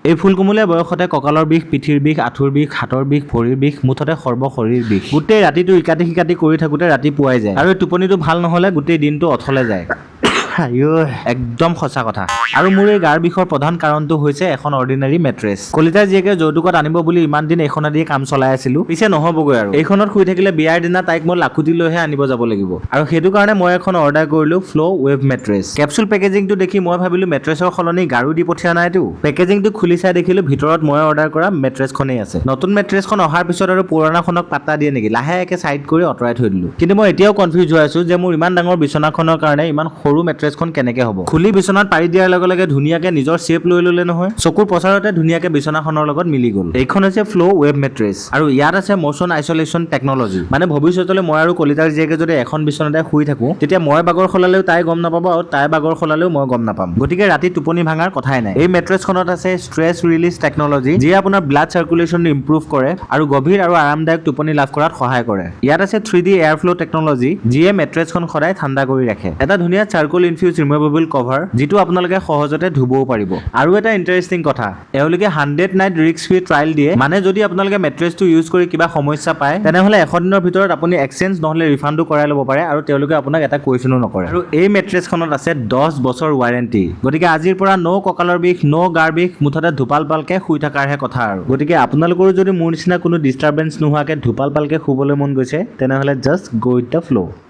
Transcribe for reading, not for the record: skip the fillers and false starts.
এই ফুলকুমলীয়া বয়সতে কঁকালৰ বিষ, পিঠিৰ বিষ, আঁঠুৰ বিষ, হাতৰ বিষ, ভৰিৰ বিষ, মুঠতে সৰ্ব শৰীৰ বিষ। গোটেই ৰাতিটো ইকাটি সিকাটি কৰি থাকোঁতে ৰাতি পুৱাই যায় আৰু এই টোপনিটো ভাল নহ'লে গোটেই দিনটো অথলে যায়। একদম সঁচা কথা। আৰু মোৰ এই গাৰ বিষৰ প্ৰধান কাৰণটো হৈছে এখন অৰ্ডিনাৰী মেট্ৰেছ। কলিতাৰ জীয়েকে যৌতুকত আনিব বুলি ইমান দিন এইখনেদিয়ে কাম চলাই আছিলো, পিছে নহ'বগৈ আৰু। এইখনত শুই থাকিলে বিয়াৰ দিনা তাইক মই লাখুটি লৈহে আনিব যাব লাগিব। আৰু সেইটো কাৰণে মই এখন অৰ্ডাৰ কৰিলো ফ্ল' ৱেভ মেট্ৰেছ। কেপচুল পেকেজিংটো দেখি মই ভাবিলো মেট্ৰেছৰ সলনি গাৰু দি পঠিওৱা নাইতো। পেকেজিংটো খুলি চাই দেখিলো ভিতৰত মই অৰ্ডাৰ কৰা মেট্ৰেছখনেই আছে। নতুন মেট্ৰেছখন অহাৰ পিছত আৰু পুৰণাখনক পাত্তা দিয়ে নেকি, লাহেকে চাইড কৰি আঁতৰাই থৈ দিলো। কিন্তু মই এতিয়াও কনফিউজ হৈ আছো যে মোৰ ইমান ডাঙৰ বিচনাখনৰ কাৰণে ইমান সৰু মেট্ৰেছখন কেনেকে হ'ব। খুলি বিচনাত পাৰি দিয়াৰ লগে লগে ধুনীয়াকে নিজৰ শ্বেপ লৈ ল'লে নহয়, চকুৰ প্ৰচাৰতে ধুনীয়াকে বিচনাখনৰ লগত মিলি গ'ল। এইখন হৈছে ফ্ল' ৱেভ মেট্ৰেছ আৰু ইয়াত আছে ম'চন আইচলেশ্যন টেকনলজি। মানে ভৱিষ্যতলৈ মই আৰু কলিতাৰ জীয়েকে যদি এখন বিচনাতে শুই থাকো, তেতিয়া মই বাগৰ সলালেও তাই গম নাপাব আৰু তাই বাগৰ সলালেও মই গম নাপাম। গতিকে ৰাতি টোপনি ভাঙাৰ কথাই নাই। এই মেট্ৰেছখনত আছে ষ্ট্ৰেছ ৰিলিজ টেকনলজি, যিয়ে আপোনাৰ ব্লাড চাৰ্কুলেশ্যন ইম্প্ৰুভ কৰে আৰু গভীৰ আৰু আৰামদায়ক টোপনি লাভ কৰাত সহায় কৰে। ইয়াত আছে 3D এয়াৰ ফ্ল' টেকনলজি, যিয়ে মেট্ৰেছখন সদায় ঠাণ্ডা কৰি ৰাখে। এটা ধুনীয়া চাৰ্কল ইনফিউজ ৰিমুভেবল কভাৰ, যিটো আপোনালোকে সহজতে ধুবও পাৰিব। আৰু এটা ইণ্টাৰেষ্টিং কথা, এওঁলোকে 100 নাইট ৰিস্ক ফ্ৰী ট্ৰায়েল দিয়ে। মানে যদি আপোনালোকে মেট্ৰেছটো ইউজ কৰি কিবা সমস্যা পায়, তেনেহ'লে 100 দিনৰ ভিতৰত আপুনি এক্সচেঞ্জ নহ'লে ৰিফাণ্ডো কৰাই ল'ব পাৰে আৰু তেওঁলোকে আপোনাক এটা কুৱেশ্যনো নকৰে। আৰু এই মেট্ৰেছখনত আছে 10 বছৰ ৱাৰেণ্টি। গতিকে আজিৰ পৰা কঁকালৰ বিষ, গাৰ বিষ, মুঠতে ধুপাল পালকে শুই থকাৰহে কথা আৰু। গতিকে আপোনালোকৰো যদি মোৰ নিচিনা কোনো ডিষ্টাৰবেঞ্চ নোহোৱাকে ধুপাল পালকে শুবলৈ মন গৈছে, তেনেহ'লে জাষ্ট গো উইথ দ্য ফ্ল'।